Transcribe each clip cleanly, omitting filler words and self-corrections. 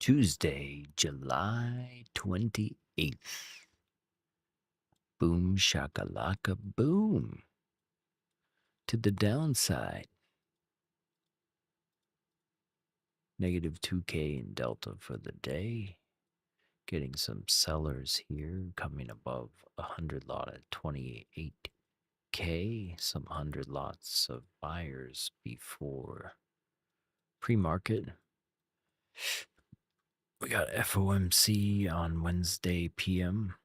Tuesday, July 28th. Boom shakalaka boom. To the downside. Negative 2K in Delta for the day. Getting some sellers here coming above 100 lot at 28K. Some 100 lots of buyers before pre-market. We got FOMC on Wednesday PM.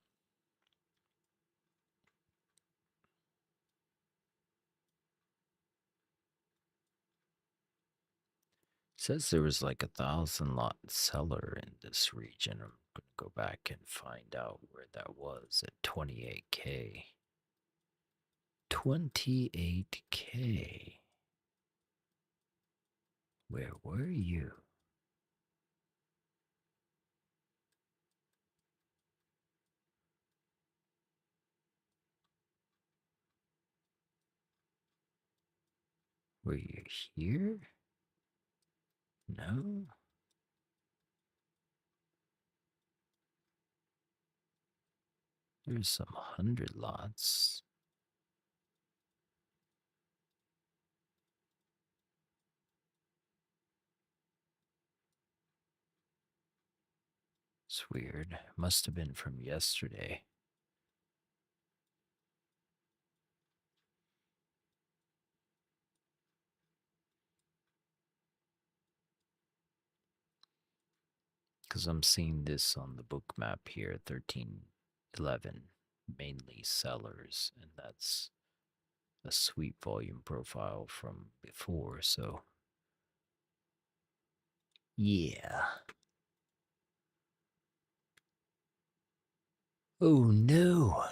Says there was like 1,000 lot seller in this region. I'm going to go back and find out where that was at 28K. 28K. Where were you? Were you here? No? There's some 100 lots. It's weird. Must have been from yesterday. Because I'm seeing this on the Bookmap here, 1311, mainly sellers, and that's a sweep volume profile from before, so yeah. Oh no.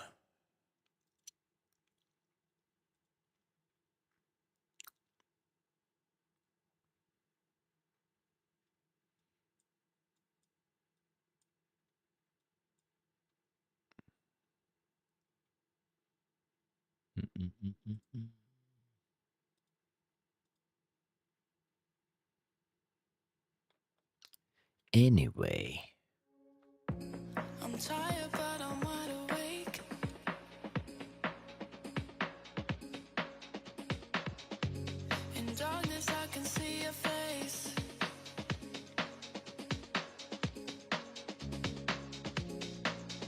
Anyway. I'm tired, but I'm wide awake. In darkness, I can see your face.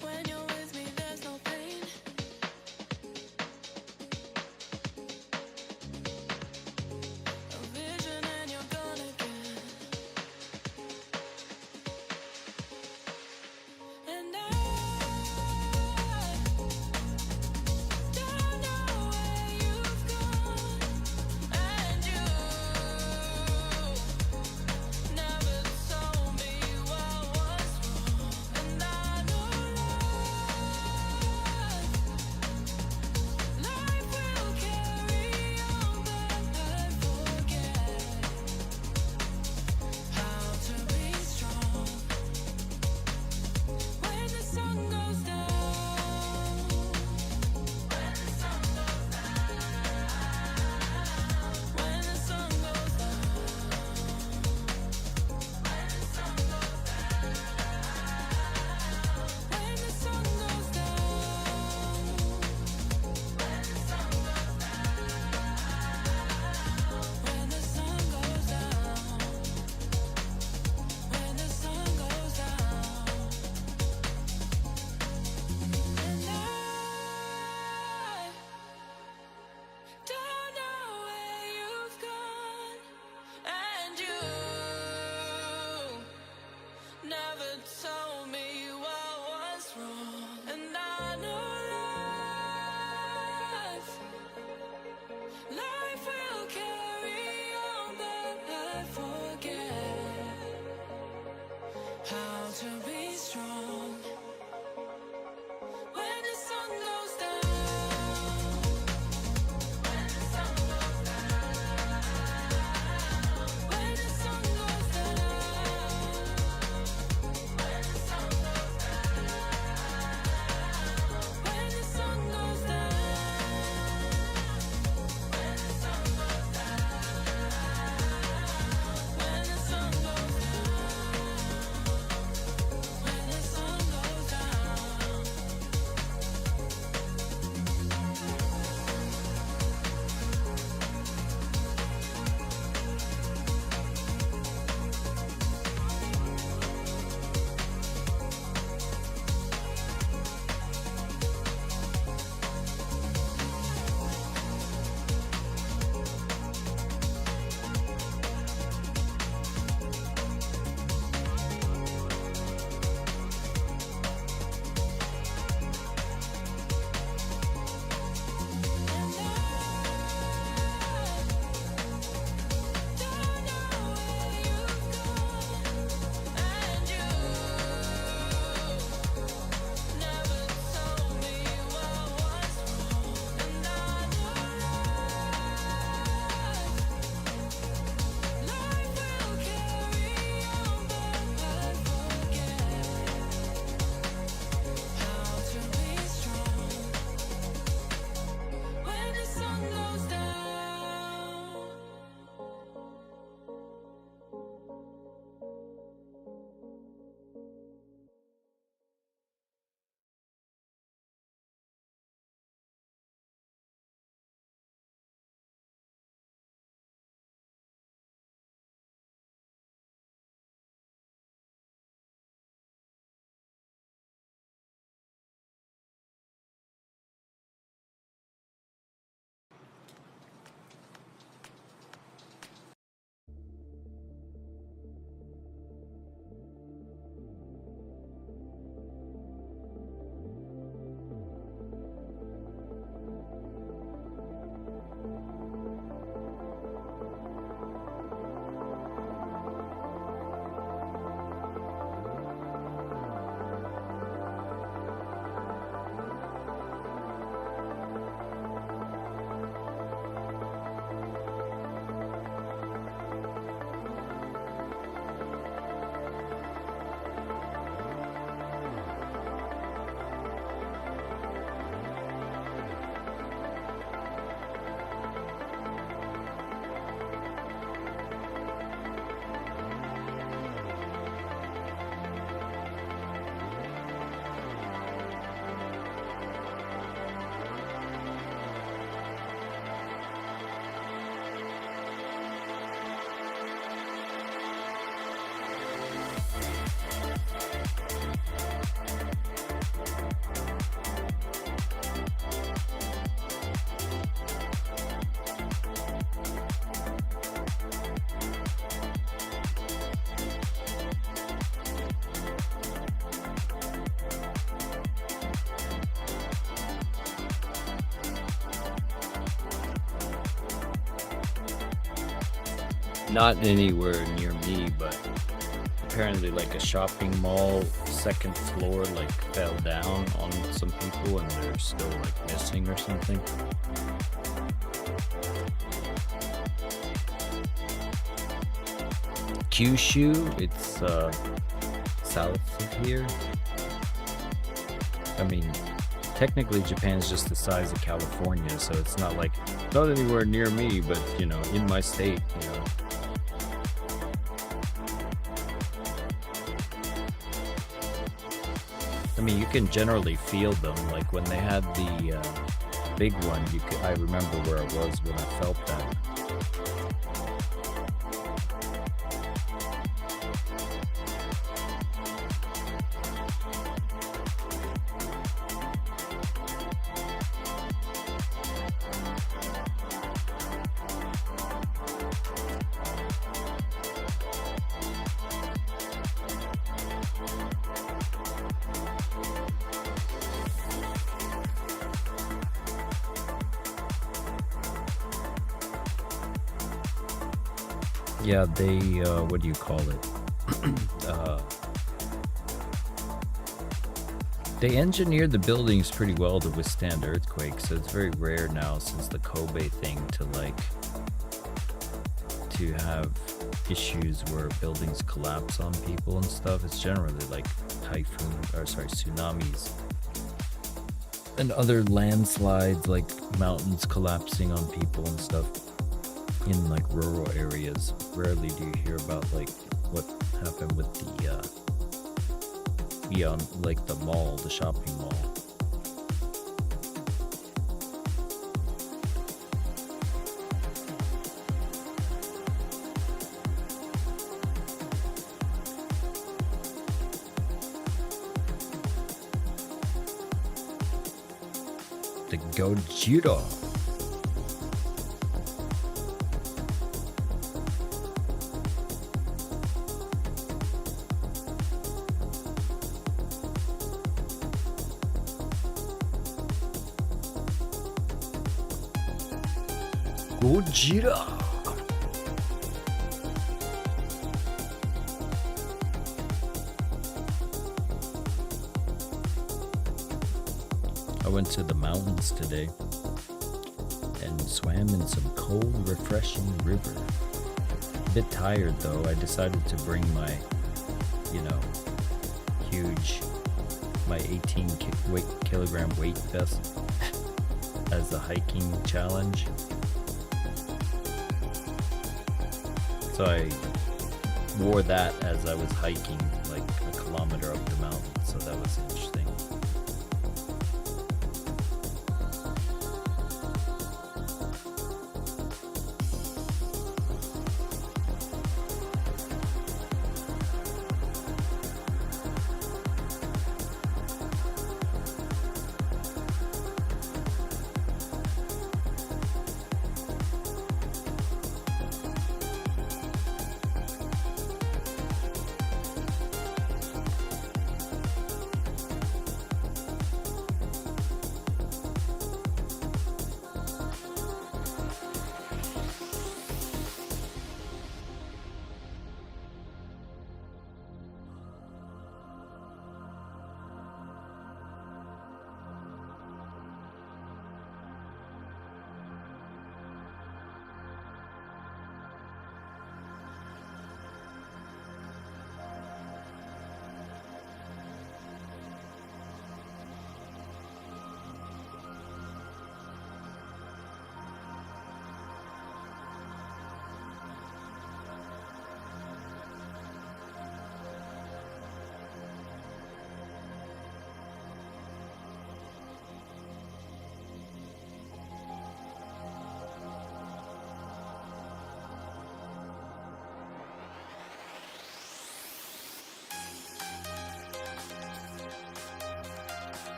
When you're with me, there's no pain. A vision and you're gone again. And I don't know where you've gone. And you never told me what was wrong. And I know life will carry on, but I forget how to be strong when the sun goes down. When the sun goes down. When the sun goes down. When the sun goes down. When the sun goes down. When the sun goes down. When the sun goes down. When the sun goes down. And I don't know where you've gone. And you never told me what was wrong. And I know life will carry on, but I forget how to be strong when the sun goes down. When the sun goes down. When the sun goes down. When the sun goes down. Not anywhere near me, but apparently like a shopping mall second floor like fell down on some people and they're still like missing or something. Kyushu, it's south of here. I mean, technically Japan's just the size of California, so it's not like, not anywhere near me, but you know, in my state, you know. I mean, you can generally feel them. Like when they had the big one, I remember where I was when I felt that. Yeah, they, what do you call it? They engineered the buildings pretty well to withstand earthquakes, so it's very rare now since the Kobe thing to have issues where buildings collapse on people and stuff. It's generally like tsunamis and other landslides, like mountains collapsing on people and stuff. In like rural areas, rarely do you hear about like what happened with the like the mall, the shopping mall. The Gojira. Gojira. I went to the mountains today and swam in some cold, refreshing river. A bit tired though. I decided to bring my, you know, my 18 kilogram weight vest as a hiking challenge. So I wore that as I was hiking like a kilometer up the mountain, so that was interesting.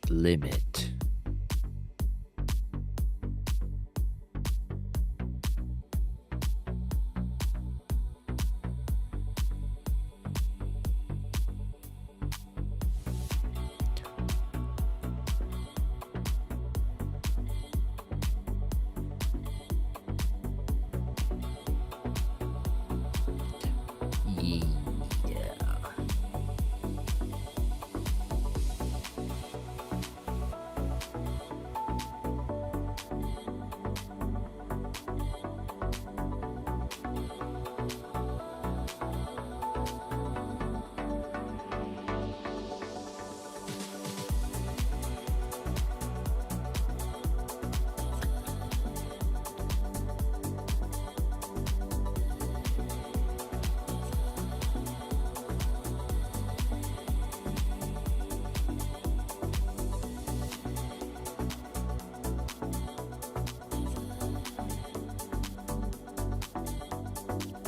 limit.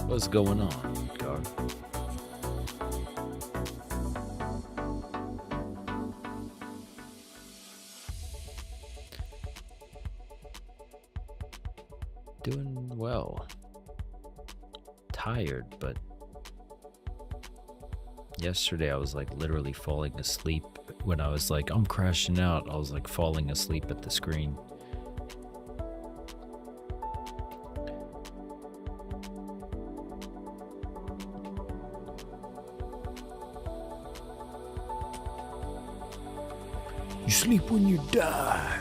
What's going on, Gar? Doing well. Tired, but yesterday I was like literally falling asleep when I was like, I'm crashing out. I was like falling asleep at the screen. You sleep when you die.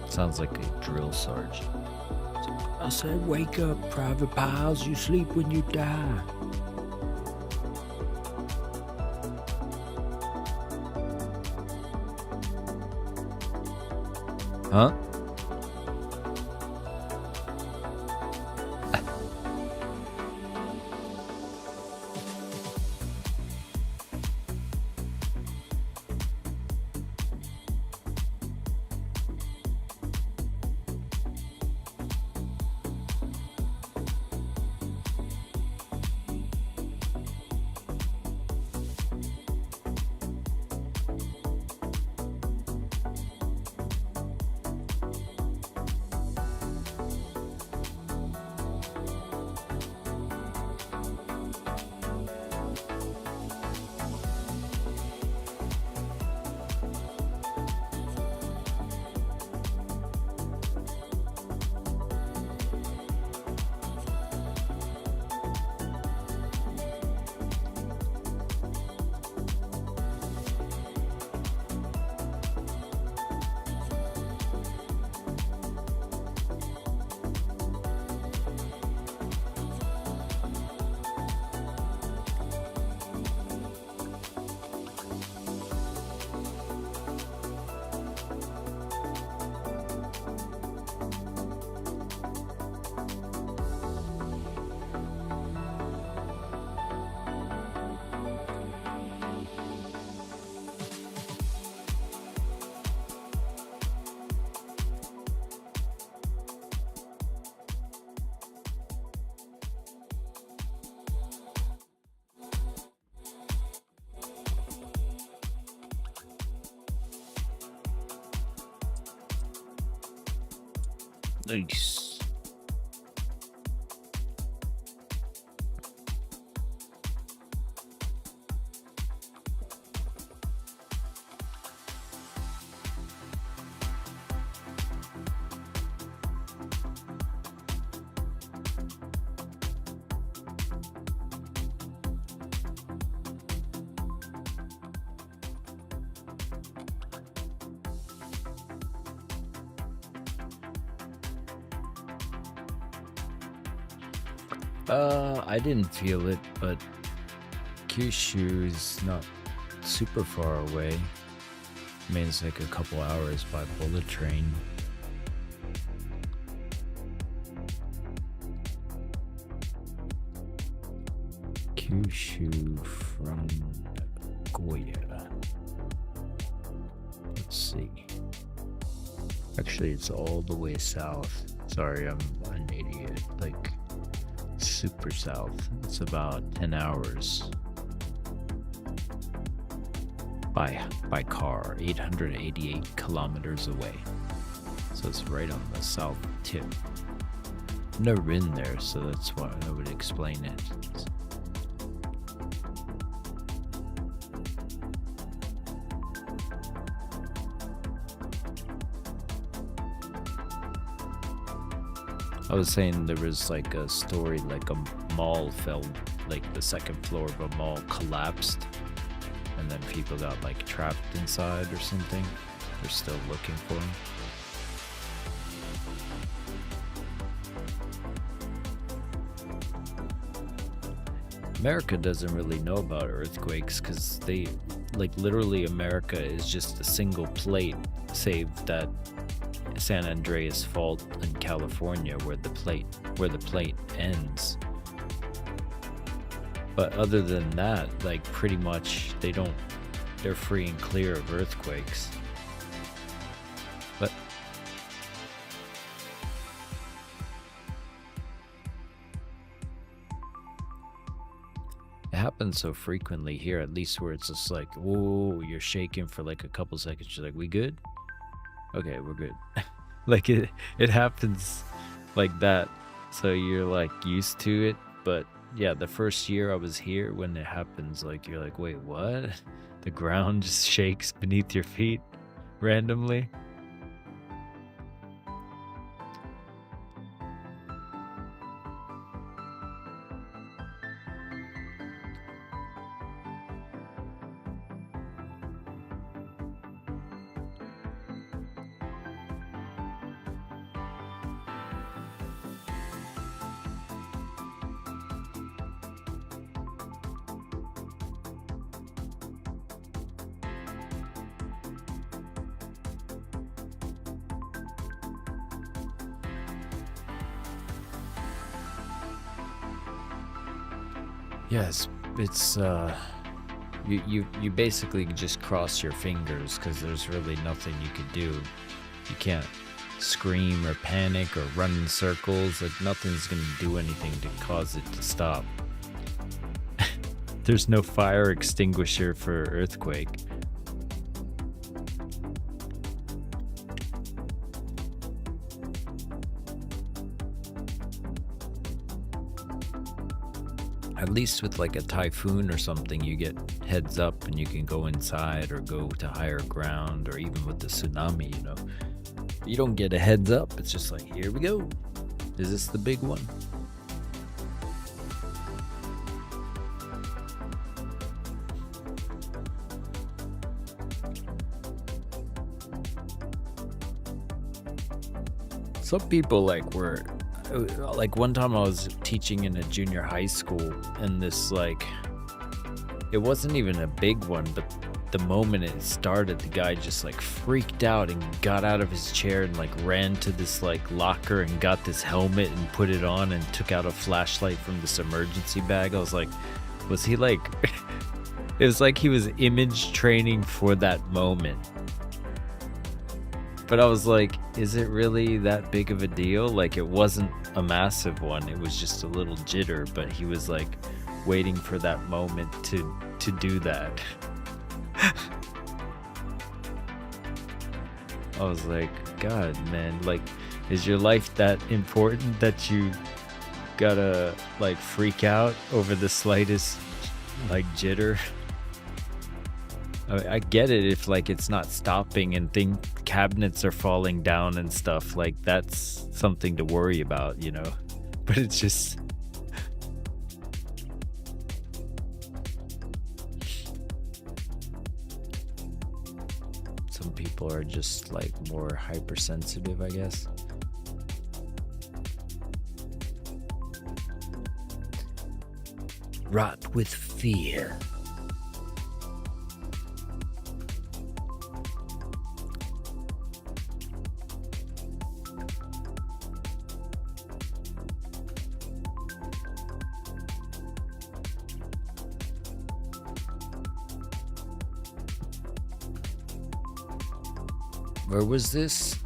Sounds like a drill sergeant. I said, wake up, Private Piles. You sleep when you die. Huh? Nice. I didn't feel it, but Kyushu is not super far away. I mean, it's like a couple hours by bullet train. Kyushu from Nagoya. Let's see. Actually, it's all the way south. Sorry, I'm an idiot. Like, super south. It's about 10 hours by car, 888 kilometers away. So it's right on the south tip. I've never been there, so that's why I would explain it. I was saying there was like a story, like a mall fell, like the second floor of a mall collapsed, and then people got like trapped inside or something. They're still looking for them. America doesn't really know about earthquakes because they, like, literally America is just a single plate, save that San Andreas Fault in California where the plate ends. But other than that, like, pretty much they're free and clear of earthquakes. But it happens so frequently here, at least, where it's just like, whoa, you're shaking for like a couple seconds, you're like, we good? Okay, we're good. Like it happens like that, so you're like used to it. But yeah, the first year I was here, when it happens, like, you're like, wait, what? The ground just shakes beneath your feet randomly. Yes, it's you basically just cross your fingers because there's really nothing you could do. You can't scream or panic or run in circles. Like, nothing's gonna do anything to cause it to stop. There's no fire extinguisher for earthquake. At least with like a typhoon or something, you get heads up and you can go inside or go to higher ground, or even with the tsunami, you know. You don't get a heads up. It's just like, here we go. Is this the big one? Some people were like, one time I was teaching in a junior high school, and this, like, it wasn't even a big one, but the moment it started, the guy just like freaked out and got out of his chair and like ran to this like locker and got this helmet and put it on and took out a flashlight from this emergency bag. I was like, was he like it was like he was image training for that moment. But I was like, is it really that big of a deal? Like, it wasn't a massive one. It was just a little jitter, but he was like waiting for that moment to do that. I was like, God, man, like, is your life that important that you gotta like freak out over the slightest like jitter? I get it if like it's not stopping and cabinets are falling down and stuff, like that's something to worry about, you know. But it's just some people are just like more hypersensitive, I guess. Rot with fear. Where was this?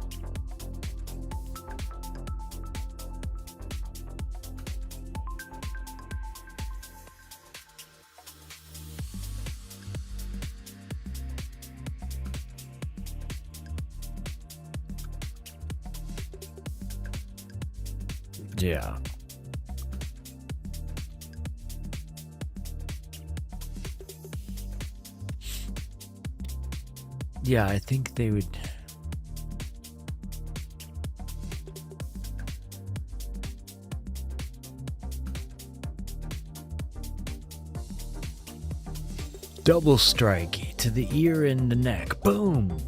Yeah. Yeah, I think they would. Double strike to the ear and the neck. Boom.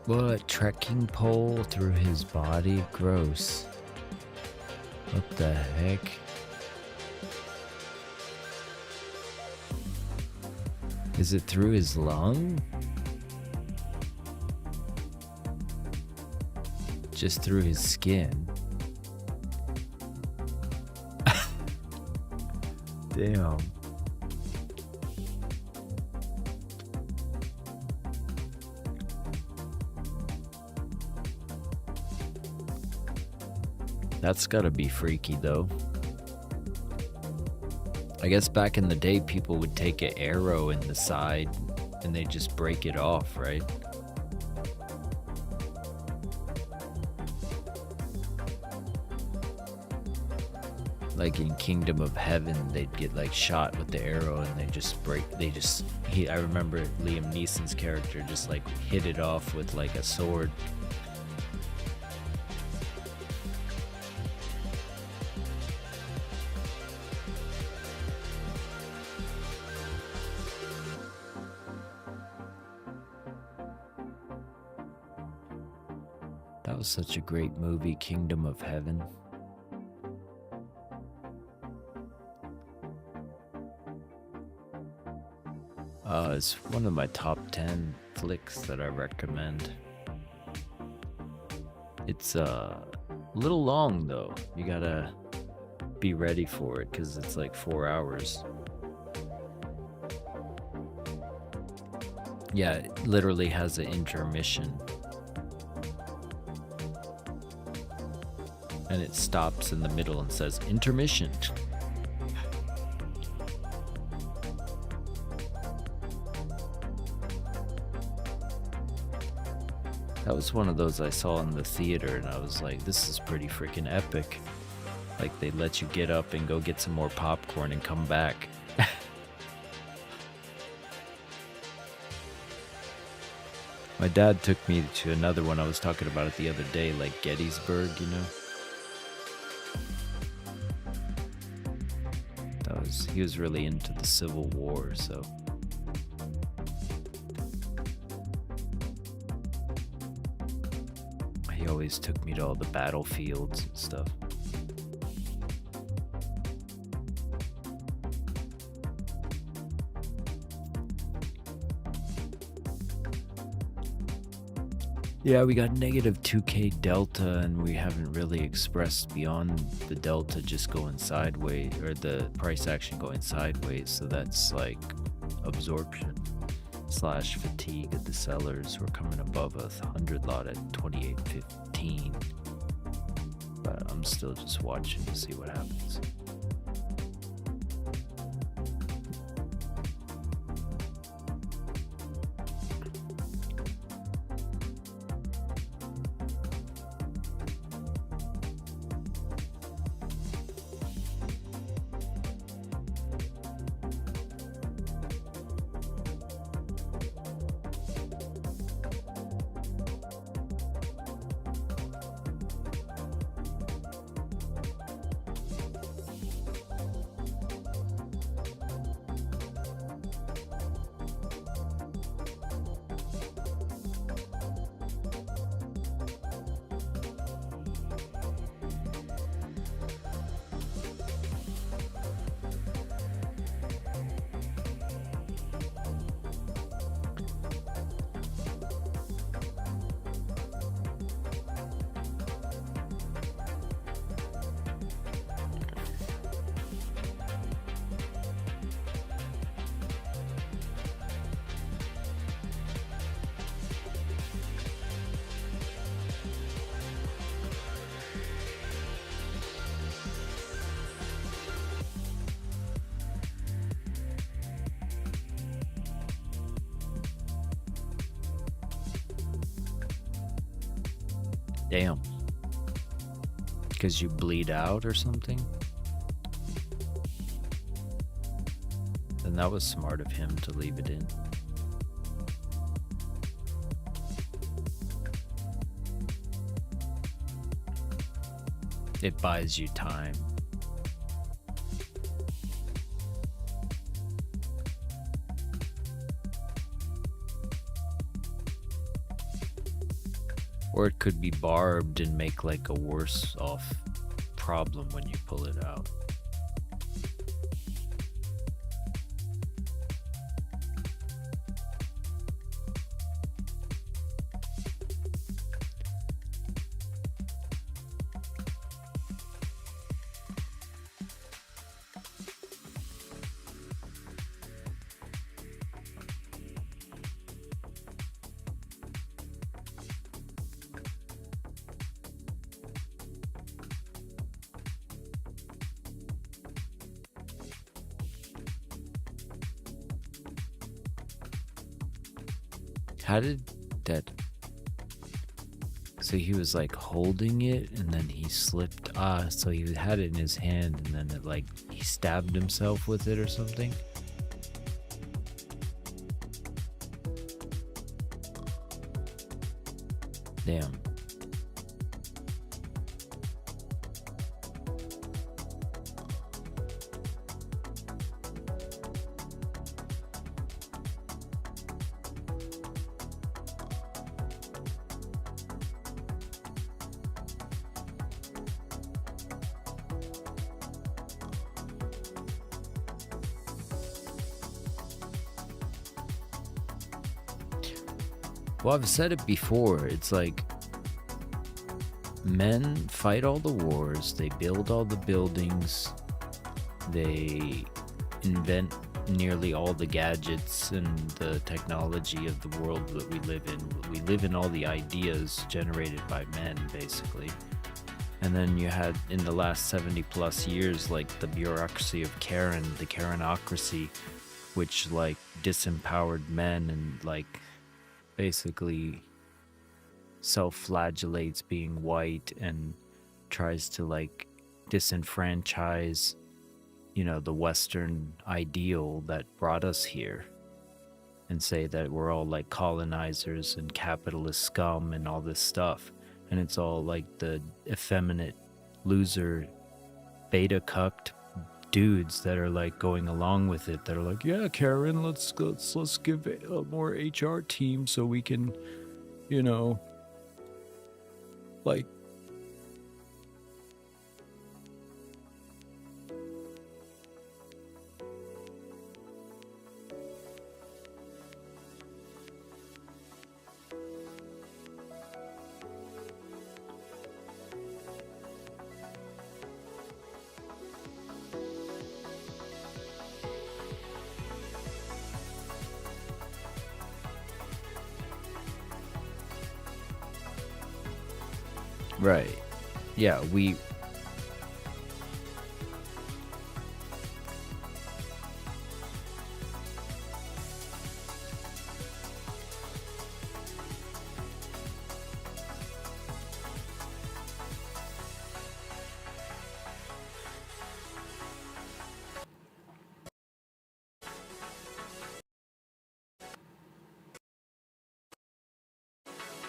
What? Trekking pole through his body? Gross. What the heck? Is it through his lung? Just through his skin? Damn. That's gotta be freaky though. I guess back in the day people would take an arrow in the side and they just break it off, right? Like in Kingdom of Heaven, they'd get like shot with the arrow and I remember Liam Neeson's character just like hit it off with like a sword. That was such a great movie, Kingdom of Heaven. It's one of my top 10 flicks that I recommend. It's a little long though. You gotta be ready for it because it's like 4 hours. Yeah, it literally has an intermission. And it stops in the middle and says intermission. That was one of those I saw in the theater and I was like, this is pretty freaking epic. Like they let you get up and go get some more popcorn and come back. My dad took me to another one I was talking about it the other day, like Gettysburg, you know? He was really into the Civil War, so. He always took me to all the battlefields and stuff. Yeah, we got negative 2K delta and we haven't really expressed beyond the delta just going sideways, or the price action going sideways. So that's like absorption / fatigue of the sellers. We're coming above a 100 lot at 28.15. But I'm still just watching to see what happens. Damn. Because you bleed out or something? Then that was smart of him to leave it in. It buys you time. Or it could be barbed and make like a worse off problem when you pull it out. How did that? So he was like holding it and then he slipped. So he had it in his hand and then it like he stabbed himself with it or something. Damn. Well, I've said it before. It's like men fight all the wars, they build all the buildings, they invent nearly all the gadgets and the technology of the world that we live in. We live in all the ideas generated by men, basically. And then you had, in the last 70 plus years, like the bureaucracy of Karen, the Karenocracy, which like disempowered men and like basically self-flagellates being white and tries to like disenfranchise, you know, the Western ideal that brought us here and say that we're all like colonizers and capitalist scum and all this stuff. And it's all like the effeminate loser beta cucked dudes that are like going along with it, that are like, yeah, Karen, let's give a more HR team so we can, you know, like right. Yeah, we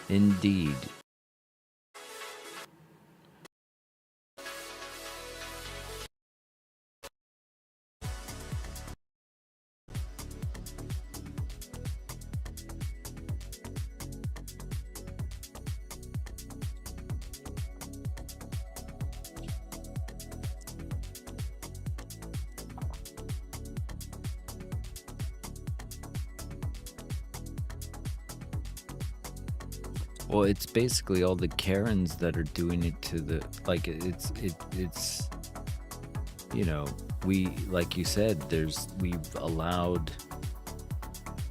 indeed. Well, it's basically all the Karens that are doing it to the, like, it's you know, we, like you said, we've allowed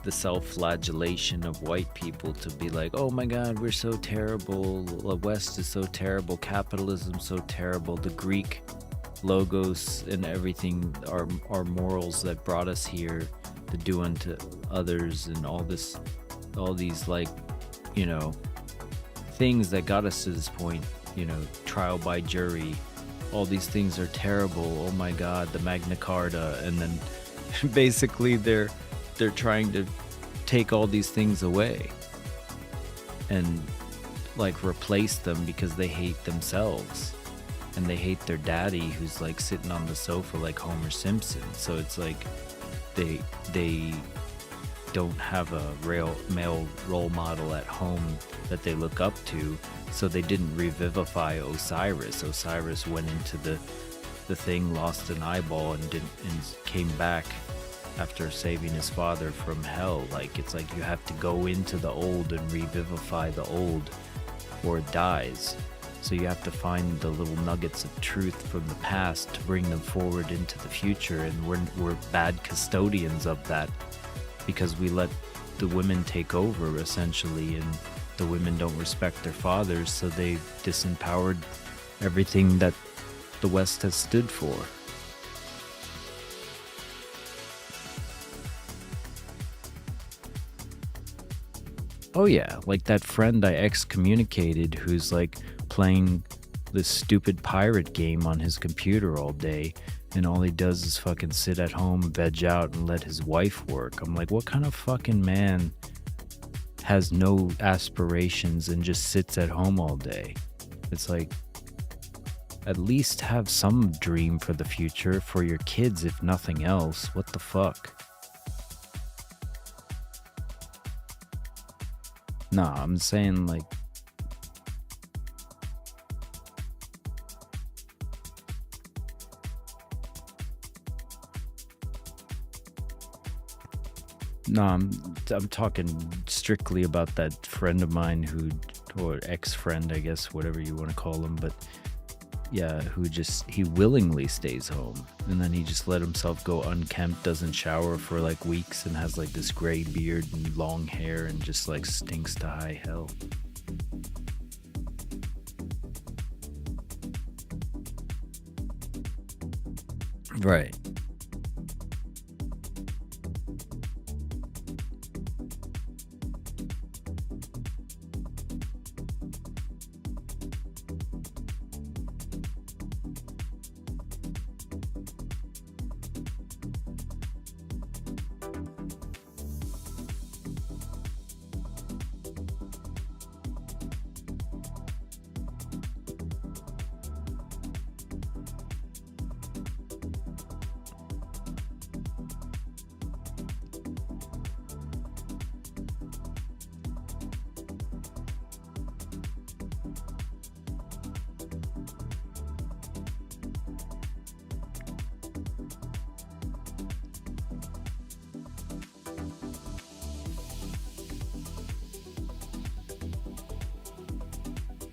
the self-flagellation of white people to be like, oh my God, we're so terrible, the West is so terrible, capitalism's so terrible, the Greek logos and everything are morals that brought us here to do unto others, and all these like, you know, things that got us to this point, you know, trial by jury, all these things are terrible, oh my god, the Magna Carta, and then basically they're trying to take all these things away and like replace them because they hate themselves and they hate their daddy who's like sitting on the sofa like Homer Simpson. So it's like they don't have a real male role model at home that they look up to, so they didn't revivify Osiris. Osiris went into the thing, lost an eyeball, and came back after saving his father from hell. Like, it's like you have to go into the old and revivify the old or it dies. So you have to find the little nuggets of truth from the past to bring them forward into the future, and we're bad custodians of that because we let the women take over essentially, and the women don't respect their fathers, so they disempowered everything that the West has stood for. Oh yeah, like that friend I excommunicated who's like playing this stupid pirate game on his computer all day, and all he does is fucking sit at home, veg out, and let his wife work. I'm like, what kind of fucking man has no aspirations and just sits at home all day? It's like, at least have some dream for the future, for your kids if nothing else. What the fuck? Nah, I'm saying like, no, I'm talking strictly about that friend of mine who, or ex-friend, I guess, whatever you want to call him, but yeah, he willingly stays home, and then he just let himself go unkempt, doesn't shower for like weeks, and has like this gray beard and long hair, and just like stinks to high hell. Right.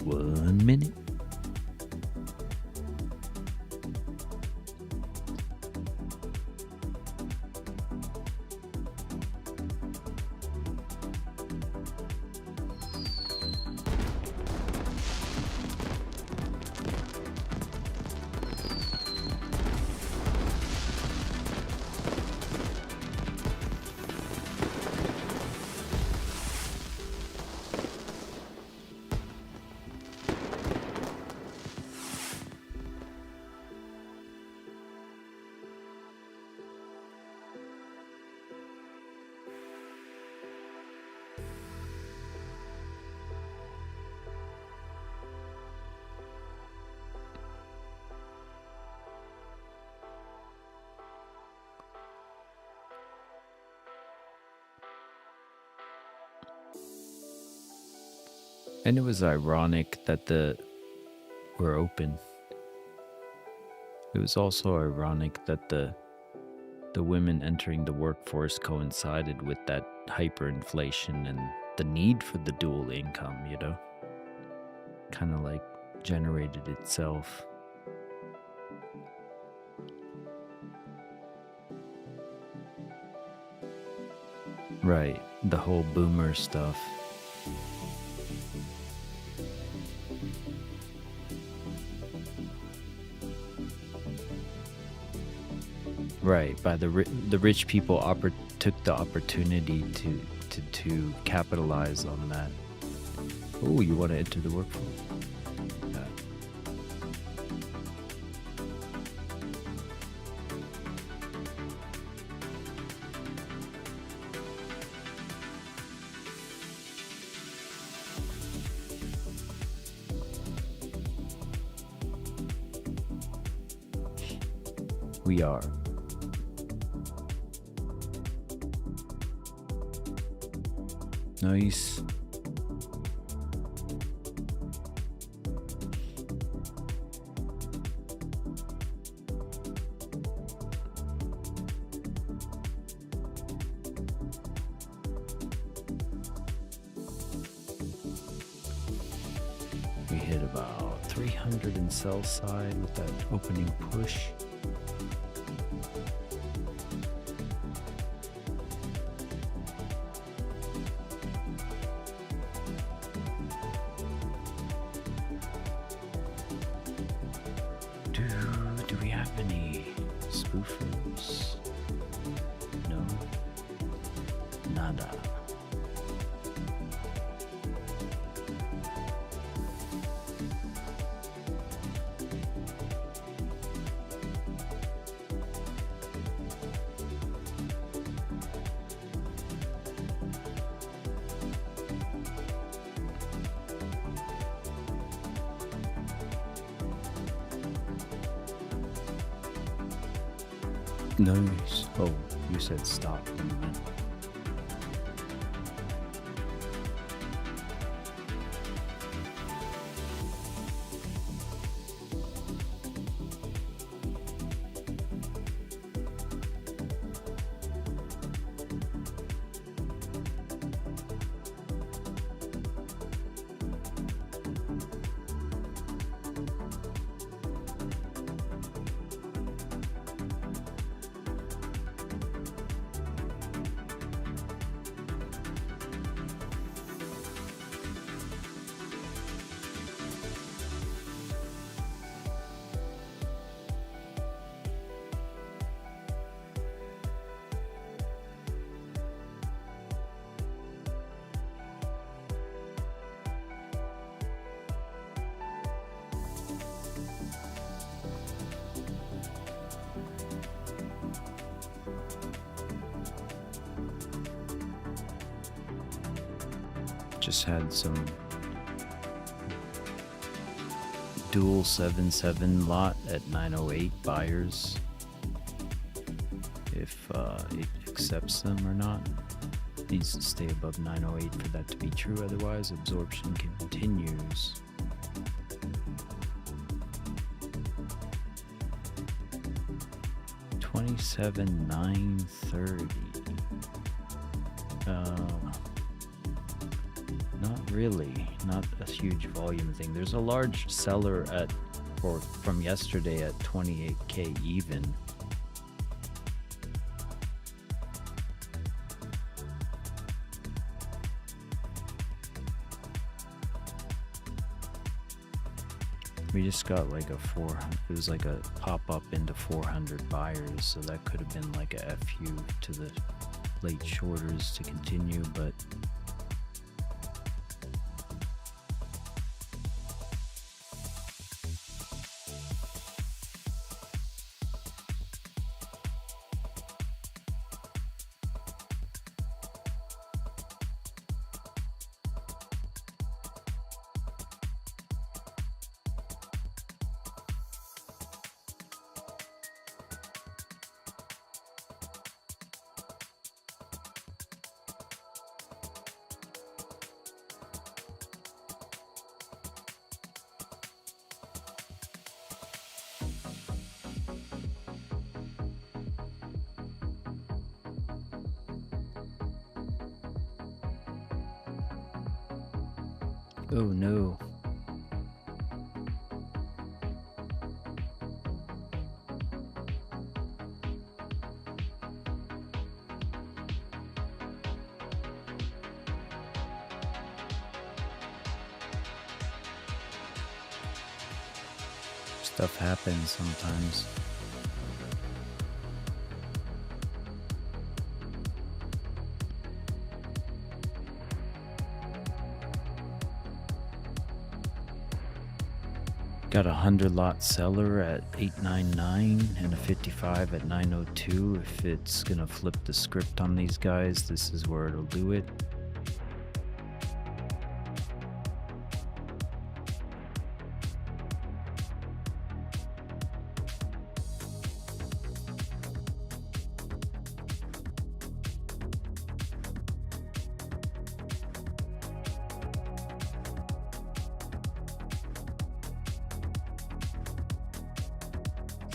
One minute. And it was ironic that we're open. It was also ironic that the women entering the workforce coincided with that hyperinflation and the need for the dual income, you know? Kind of like generated itself. Right, the whole boomer stuff. Right, by the rich people took the opportunity to capitalize on that. Oh, you want to enter the workflow? We are. Nice. We hit about 300 in sell side with that opening push. Do we have any spoofers? No. Nada. Nice. Oh, you said stop. Just had some dual 7-7 lot at 908 buyers. If it accepts them or not, needs to stay above 908 for that to be true. Otherwise, absorption continues. $27,930. Not really, not a huge volume thing. There's a large seller from yesterday at 28K even. We just got like a 400, it was like a pop up into 400 buyers, so that could have been like a FU to the late shorters to continue, but oh no. Stuff happens sometimes. Got a 100 lot seller at 899 and a 55 at 902. If it's gonna flip the script on these guys, this is where it'll do it.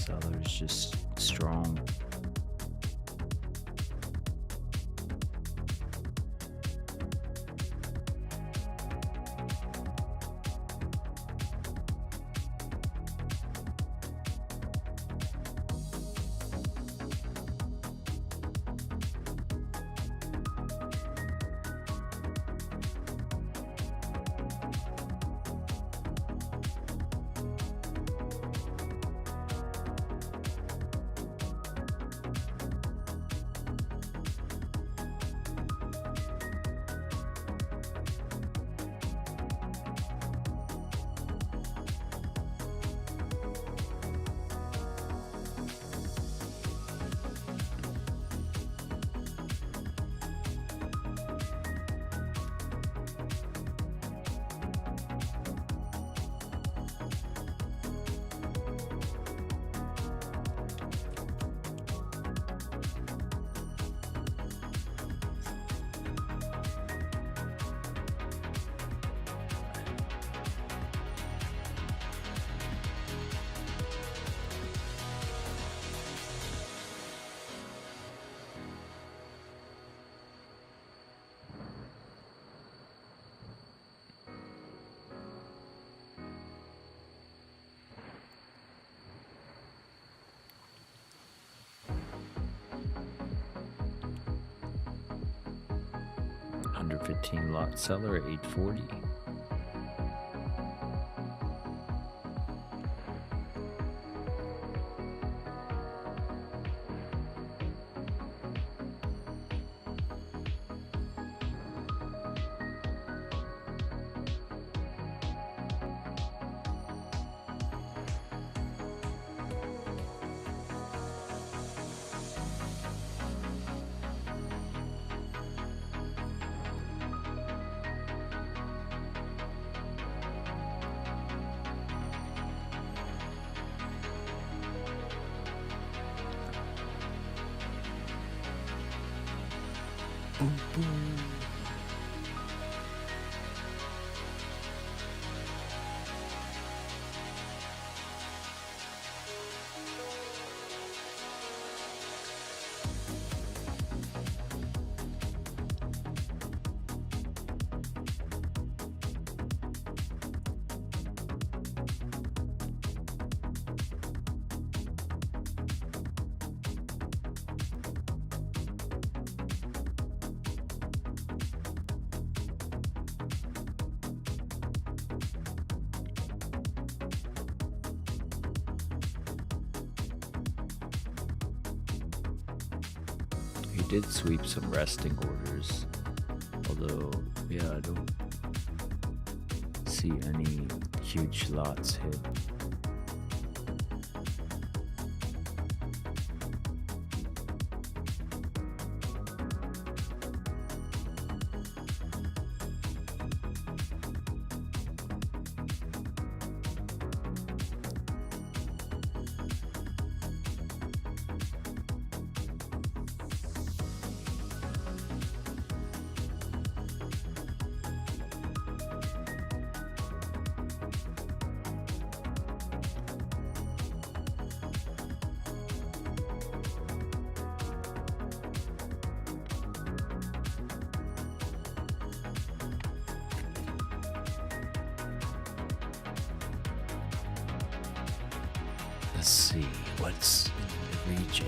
Seller's just strong. $115 lot seller at 840. Boom, boom. He did sweep some resting orders, although, yeah, I don't see any huge lots hit. Let's see what's in the region.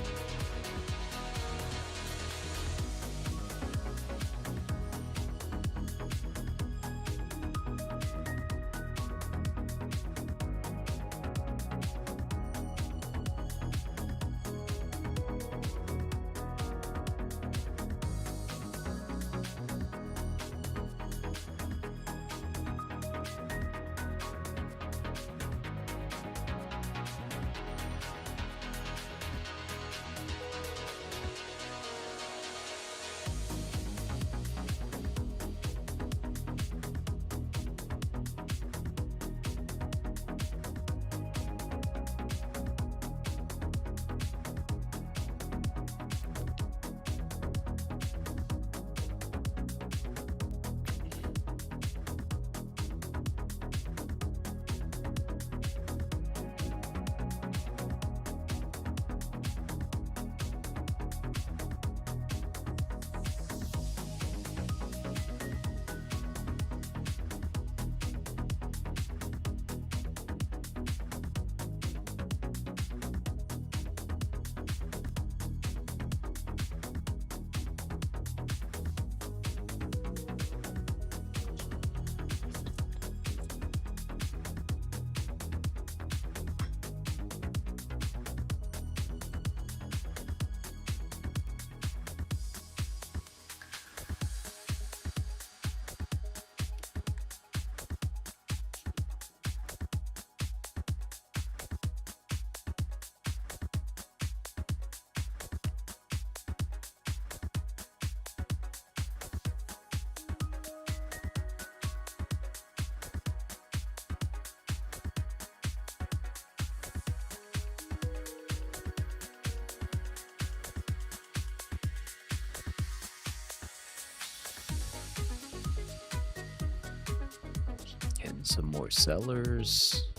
Some more sellers.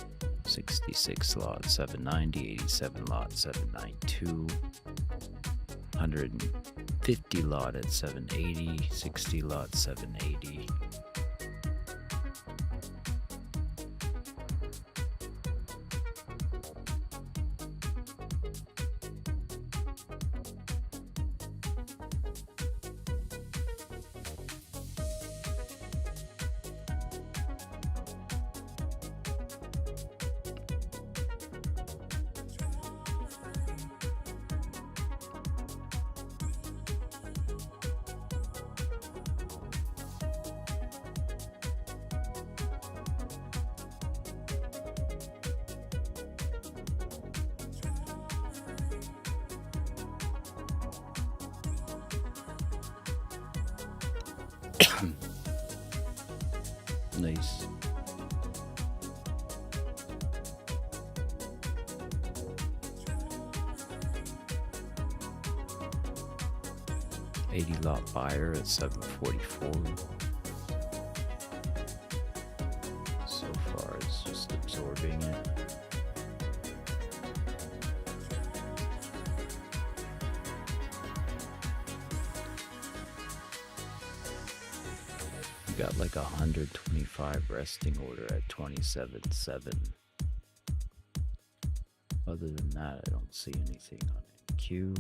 66 lot 790, 87 lot 792, 150 lot at 780, 60 lot 780. Nice. $80 lot buyer at 744. So far it's just absorbing it. Got like 125 resting order at 27.7. Other than that, I don't see anything on NQ.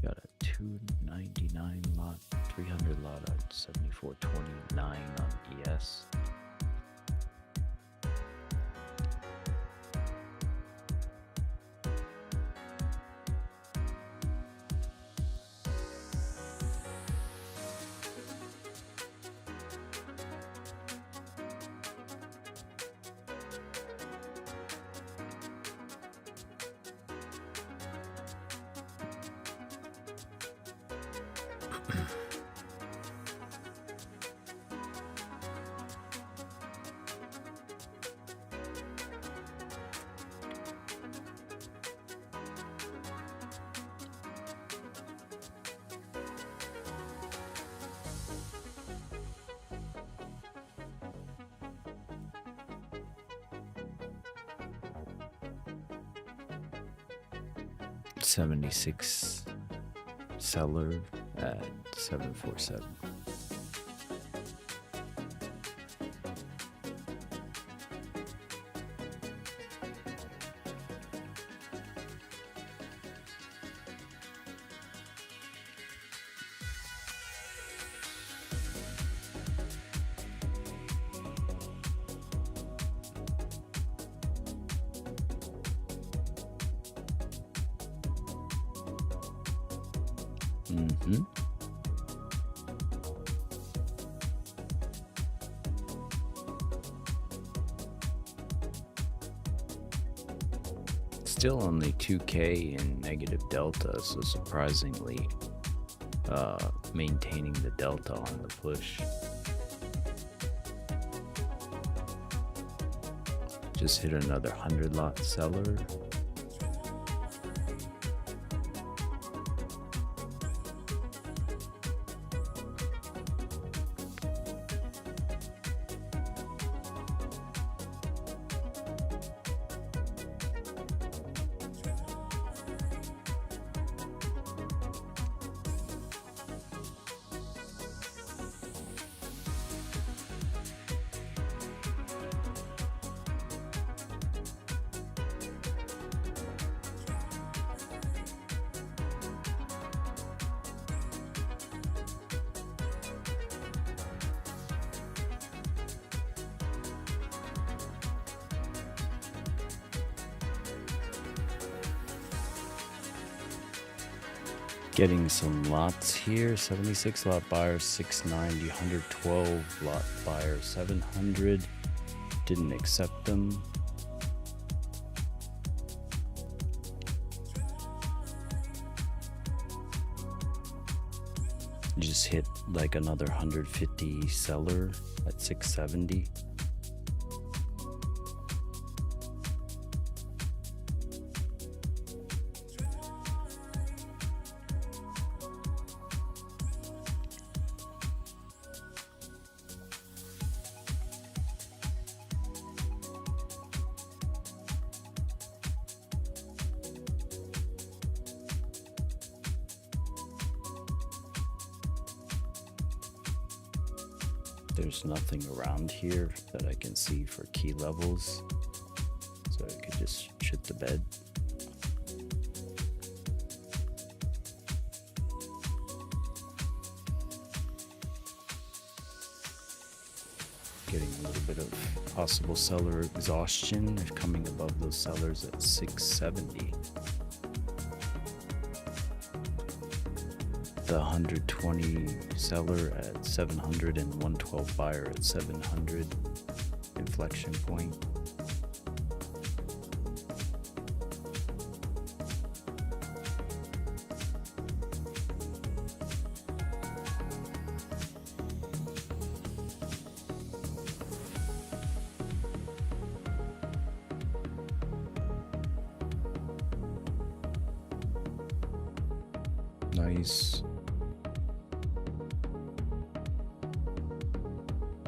Got a 299 lot, 300 lot at 74.29 on ES. $76 seller at 747. Still only 2K in negative delta, so surprisingly maintaining the delta on the push. Just hit another 100 lot seller. Getting some lots here. 76 lot buyer, 690, 112 lot buyer, 700. Didn't accept them. Just hit like another 150 seller at 670. There's nothing around here that I can see for key levels, so I could just shit the bed. Getting a little bit of possible seller exhaustion. They're coming above those sellers at 670. The 120 seller at 700 and 112 buyer at 700 inflection point. Nice.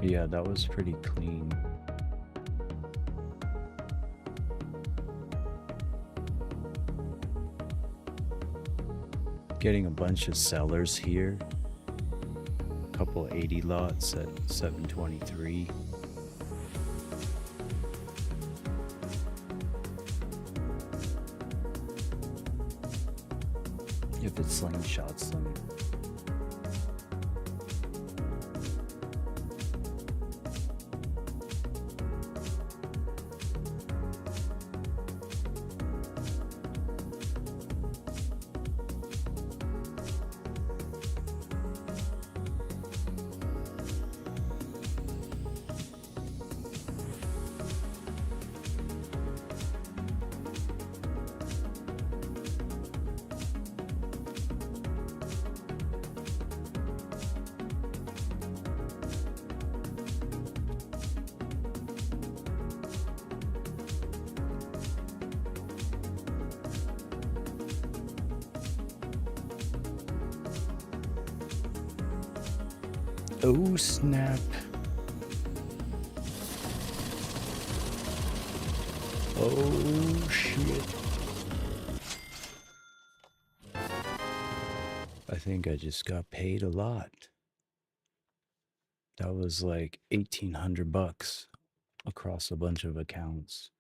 Yeah, that was pretty clean. Getting a bunch of sellers here. A couple 80 lots at 723. If it slingshots them. Oh snap. Oh shit. I think I just got paid a lot. That was like 1,800 bucks across a bunch of accounts.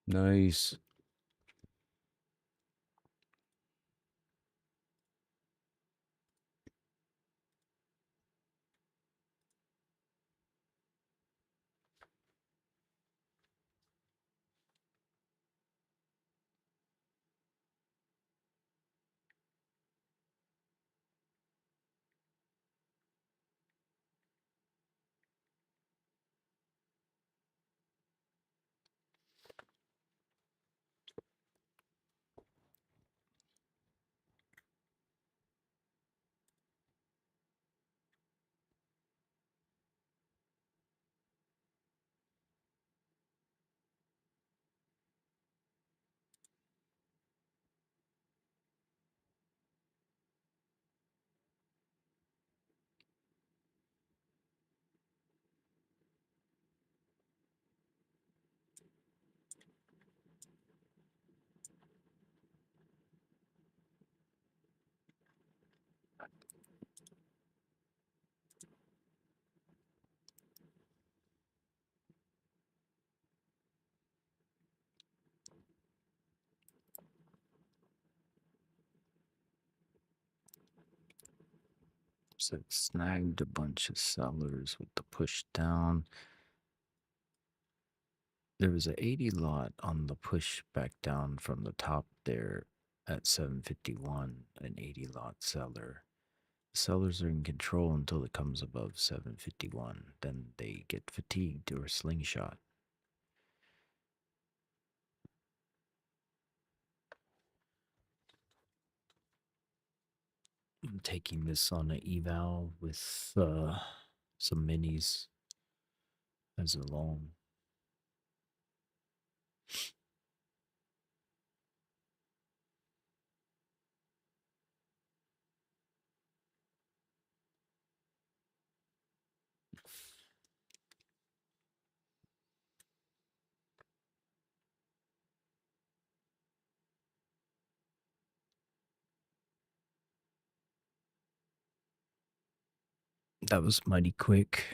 Nice. So it snagged a bunch of sellers with the push down. There was an 80 lot on the push back down from the top there at 751, an 80 lot seller. Sellers are in control until it comes above 751. Then they get fatigued or slingshot. I'm taking this on an eval with some minis as a long. That was mighty quick.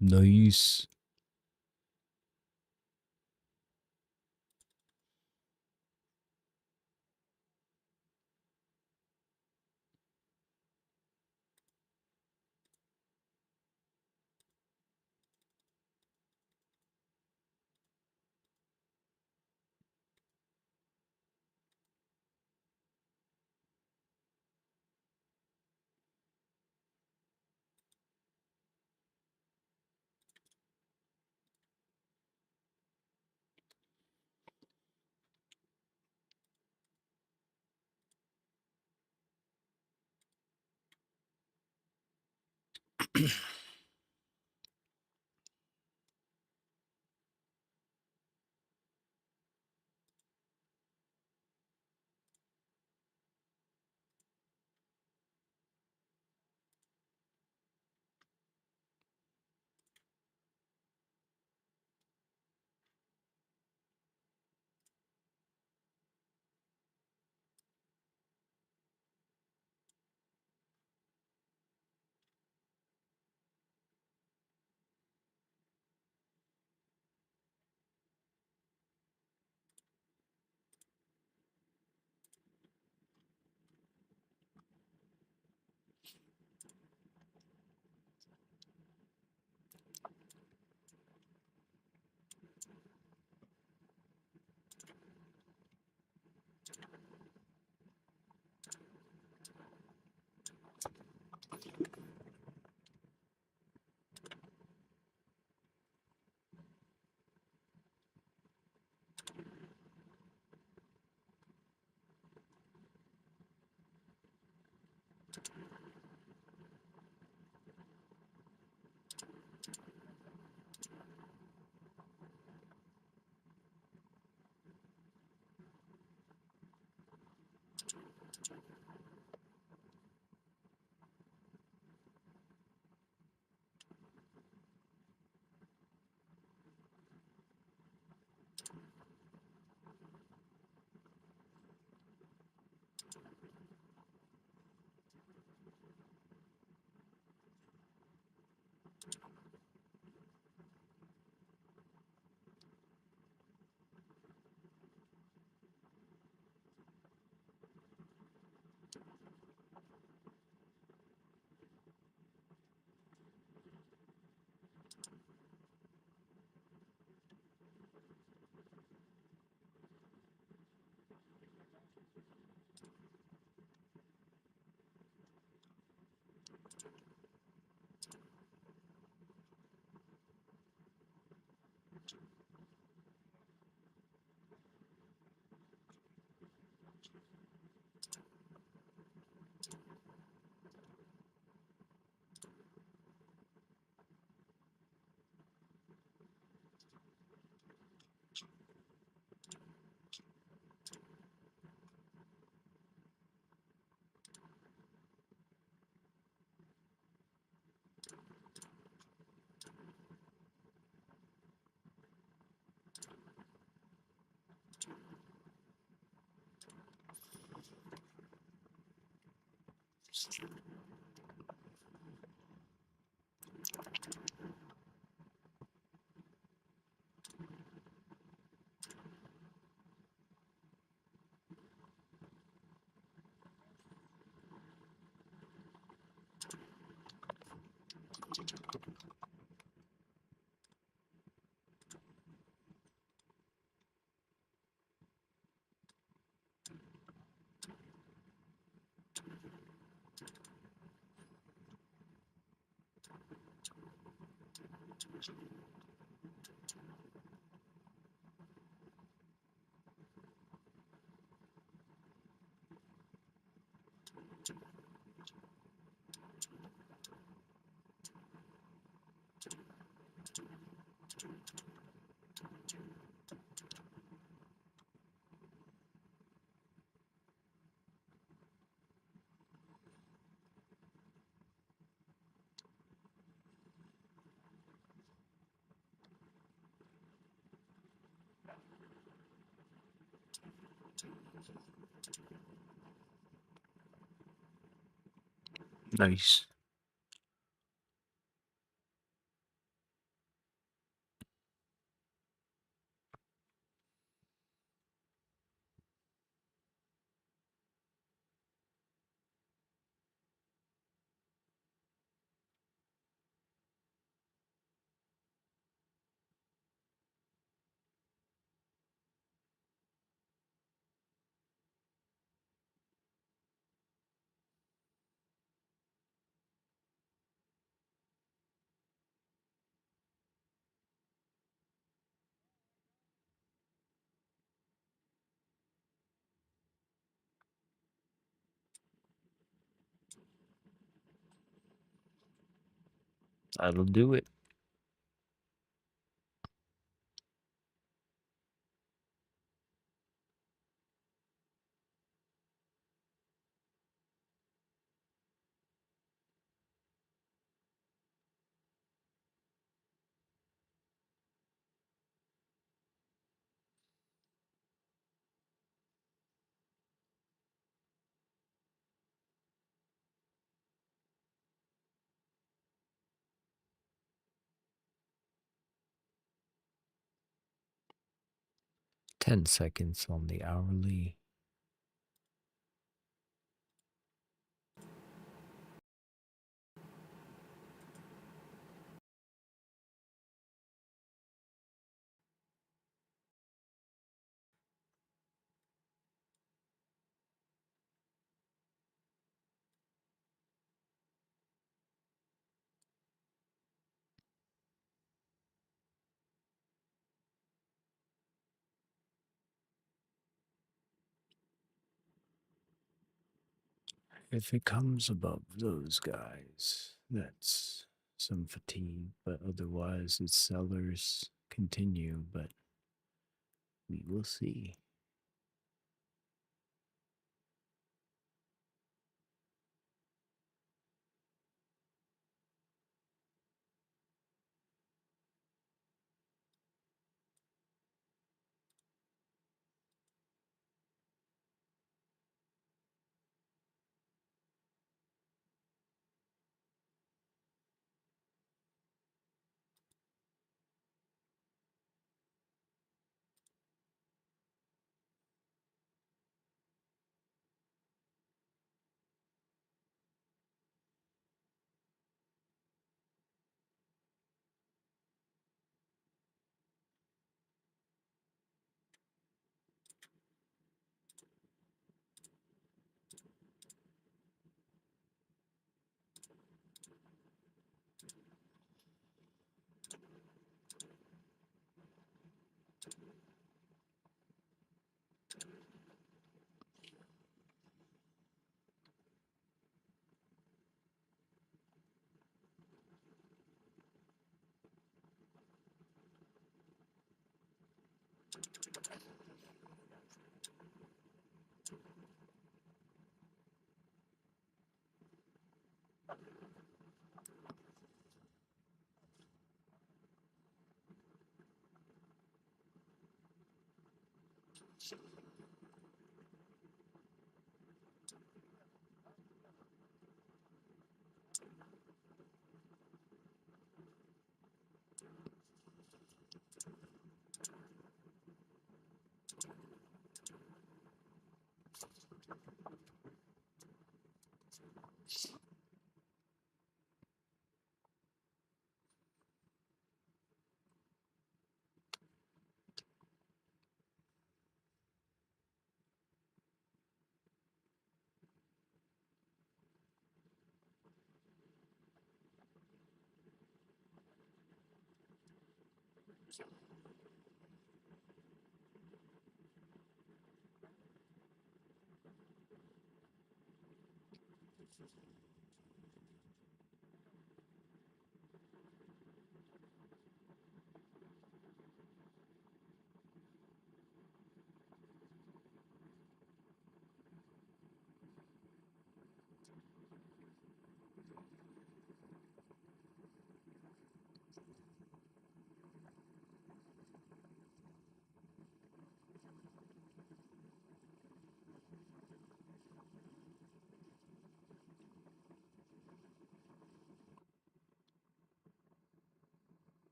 Nice. Nice. That'll do it. Ten seconds on the hourly. If it comes above those guys, that's some fatigue, but otherwise it's sellers continue, but we will see.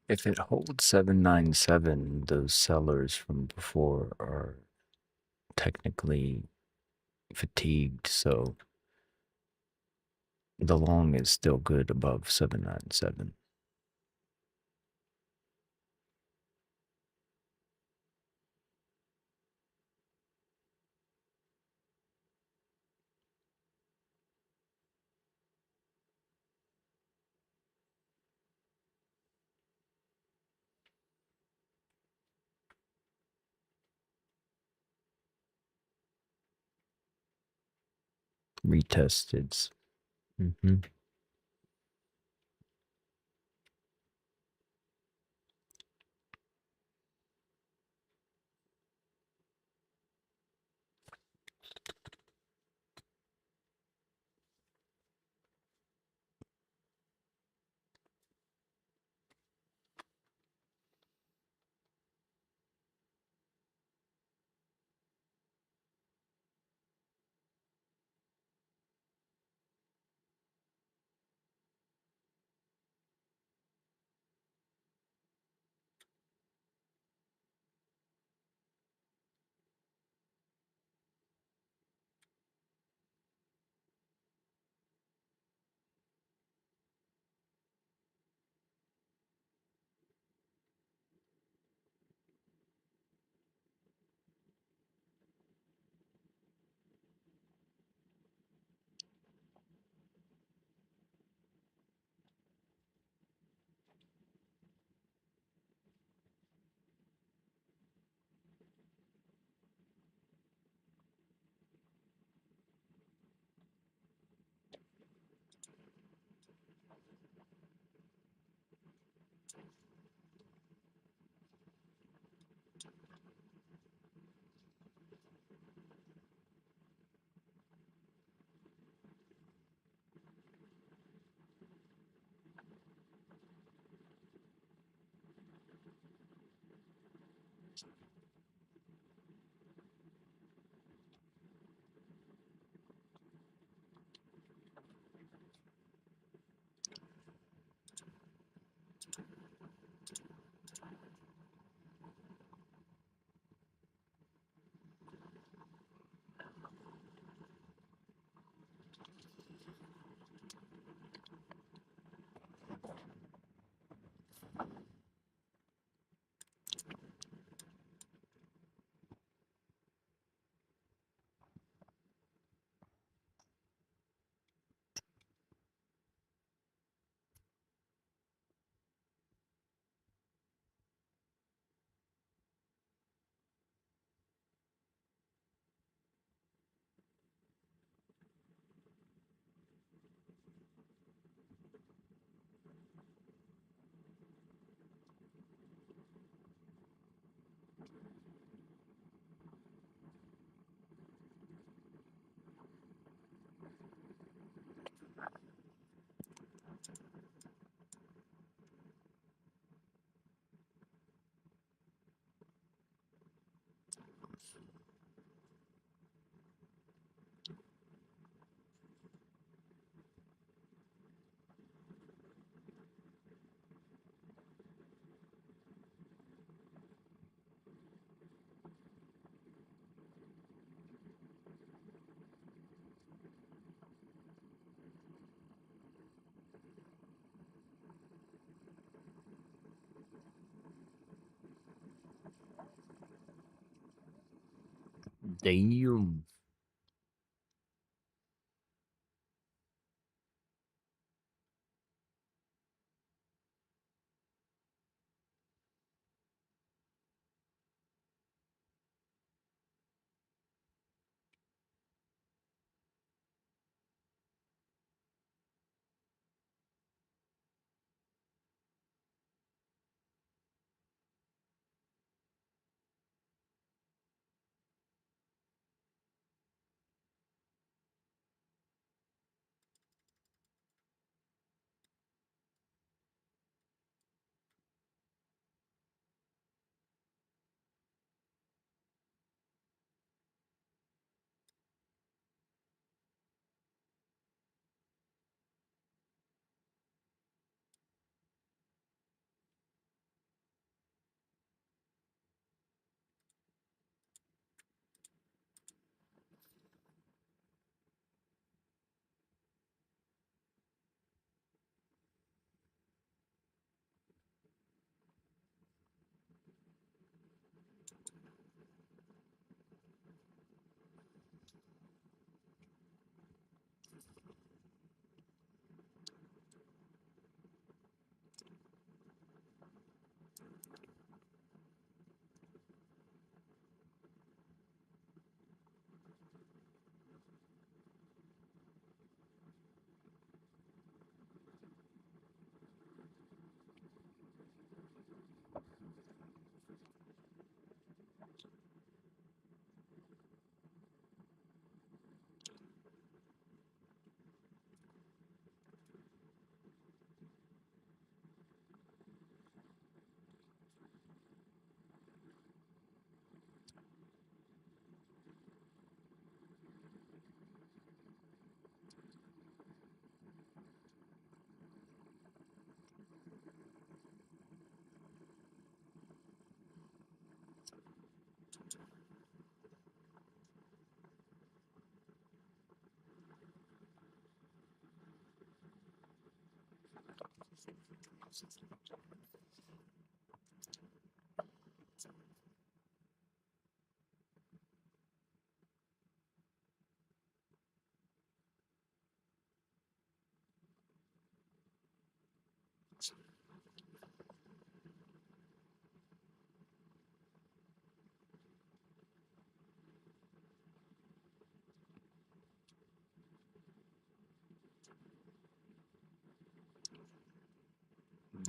If it holds 797, those sellers from before are technically fatigued, so the long is still good above 797. Retested. Mm-hmm. Damn.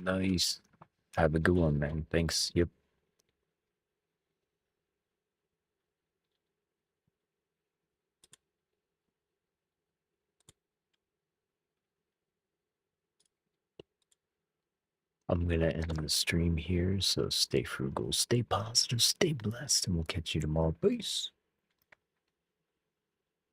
Nice. Have a good one, man. Thanks. Yep. I'm gonna end the stream here, so stay frugal, stay positive, stay blessed, and we'll catch you tomorrow. Peace.